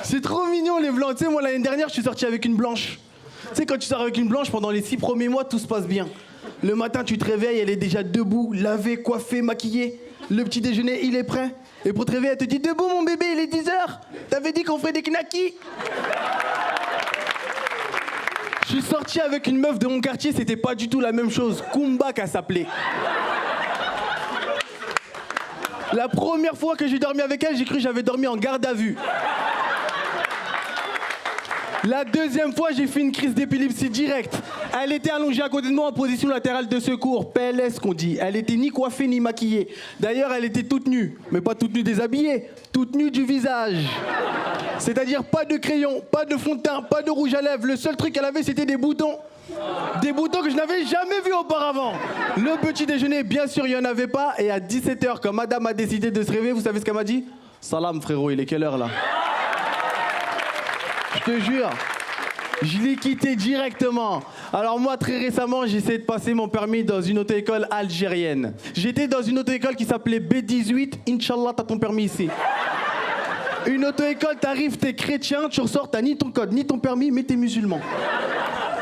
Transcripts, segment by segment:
C'est trop mignon les blancs. Tu sais, moi l'année dernière, je suis sorti avec une blanche. Tu sais, quand tu sors avec une blanche, pendant les 6 premiers mois, tout se passe bien. Le matin, tu te réveilles, elle est déjà debout, lavée, coiffée, maquillée. Le petit déjeuner, il est prêt. Et pour te réveiller, elle te dit « Debout mon bébé, il est 10h. T'avais dit qu'on ferait des knackis ?» Je suis sorti avec une meuf de mon quartier, c'était pas du tout la même chose. Kumba qu'elle s'appelait. La première fois que j'ai dormi avec elle, j'ai cru que j'avais dormi en garde à vue. La deuxième fois, j'ai fait une crise d'épilepsie directe. Elle était allongée à côté de moi en position latérale de secours, PLS qu'on dit. Elle était ni coiffée ni maquillée. D'ailleurs, elle était toute nue, mais pas toute nue déshabillée, toute nue du visage. C'est-à-dire pas de crayon, pas de fond de teint, pas de rouge à lèvres. Le seul truc qu'elle avait, c'était des boutons. Des boutons que je n'avais jamais vus auparavant. Le petit déjeuner, bien sûr, il n'y en avait pas. Et à 17h, quand madame a décidé de se réveiller, vous savez ce qu'elle m'a dit? Salam frérot, il est quelle heure là? Je te jure, je l'ai quitté directement. Alors moi, très récemment, j'ai essayé de passer mon permis dans une auto-école algérienne. J'étais dans une auto-école qui s'appelait B18. Inch'Allah, t'as ton permis ici. Une auto-école, t'arrives, t'es chrétien, tu ressors, t'as ni ton code, ni ton permis, mais t'es musulman.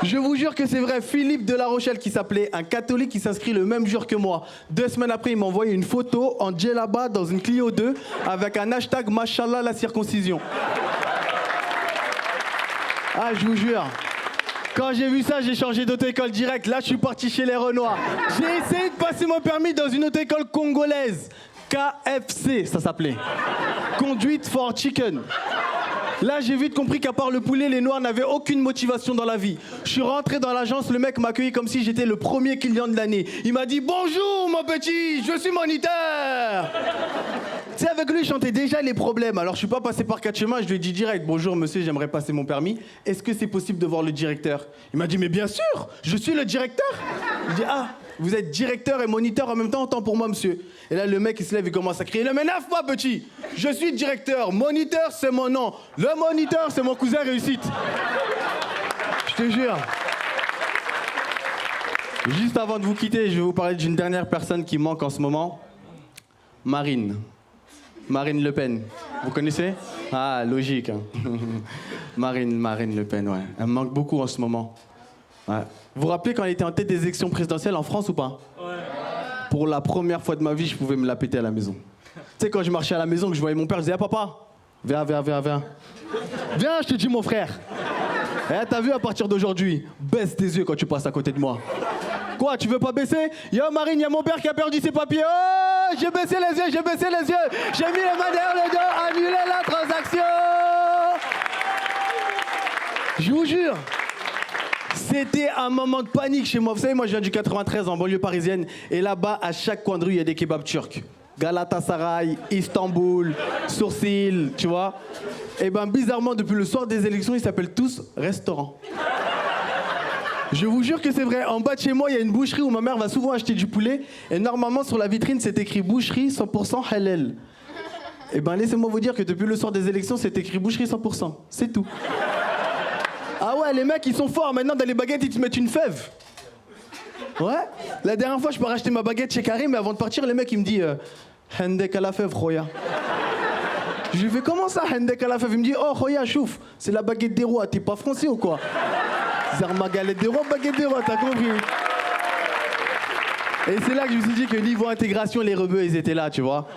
Je vous jure que c'est vrai, Philippe de La Rochelle qui s'appelait, un catholique qui s'inscrit le même jour que moi. 2 semaines après, il m'a envoyé une photo en djellaba dans une Clio 2 avec un hashtag Mashallah la circoncision. Ah, je vous jure. Quand j'ai vu ça, j'ai changé d'auto-école direct. Là, je suis parti chez les Renois. J'ai essayé de passer mon permis dans une auto-école congolaise. KFC, ça s'appelait. Conduite for Chicken. Là, j'ai vite compris qu'à part le poulet, les Noirs n'avaient aucune motivation dans la vie. Je suis rentré dans l'agence, le mec m'a accueilli comme si j'étais le premier client de l'année. Il m'a dit « Bonjour, mon petit, je suis moniteur !» Tu sais, avec lui, je chantais déjà les problèmes. Alors, je suis pas passé par 4 chemins, je lui ai dit direct « Bonjour, monsieur, j'aimerais passer mon permis. Est-ce que c'est possible de voir le directeur ?» Il m'a dit « Mais bien sûr, je suis le directeur !» Je dis « Ah, vous êtes directeur et moniteur en même temps, autant pour moi, monsieur. » Et là, le mec, il se lève, il commence à crier « Ne m'énerve pas, petit. Je suis directeur. Moniteur, c'est mon nom. Le moniteur, c'est mon cousin réussite. » Je te jure. Juste avant de vous quitter, je vais vous parler d'une dernière personne qui manque en ce moment. Marine. Marine Le Pen. Vous connaissez? Ah, logique. Hein. Marine Le Pen, ouais. Elle me manque beaucoup en ce moment. Ouais. Vous vous rappelez quand elle était en tête des élections présidentielles en France ou pas? Ouais. Pour la première fois de ma vie, je pouvais me la péter à la maison. Tu sais, quand je marchais à la maison, que je voyais mon père, je disais ah, papa, viens. Viens, je te dis, mon frère. Eh, t'as vu, à partir d'aujourd'hui, baisse tes yeux quand tu passes à côté de moi. Quoi, tu veux pas baisser? Yo, Marine, y a mon père qui a perdu ses papiers. Oh, j'ai baissé les yeux. J'ai mis les mains derrière le dos, annulé la transaction. Je vous jure. C'était un moment de panique chez moi. Vous savez, moi, je viens du 93, en banlieue parisienne. Et là-bas, à chaque coin de rue, il y a des kebabs turcs. Galatasaray, Istanbul, Sourcil, tu vois. Et ben, bizarrement, depuis le soir des élections, ils s'appellent tous restaurants. Je vous jure que c'est vrai. En bas de chez moi, il y a une boucherie où ma mère va souvent acheter du poulet. Et normalement, sur la vitrine, c'est écrit boucherie 100% halal. Et ben, laissez-moi vous dire que depuis le soir des élections, c'est écrit boucherie 100%. C'est tout. Ah ouais, les mecs, ils sont forts. Maintenant, dans les baguettes, ils te mettent une fève. Ouais. La dernière fois, je peux racheter ma baguette chez Karim, mais avant de partir, les mecs, ils me disent Hendek à la fève, Roya. Je lui fais comment ça, Hendek à la fève? Il me dit oh, Roya, chouf, c'est la baguette des rois. T'es pas français ou quoi? Zarma galette des rois, baguette des rois, t'as compris? Et c'est là que je me suis dit que niveau intégration, les rebeux, ils étaient là, tu vois.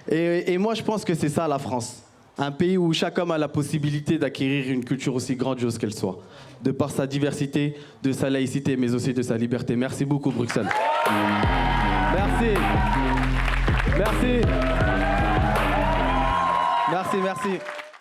Et moi, je pense que c'est ça, la France. Un pays où chaque homme a la possibilité d'acquérir une culture aussi grandiose qu'elle soit, de par sa diversité, de sa laïcité, mais aussi de sa liberté. Merci beaucoup, Bruxelles. Merci. Merci.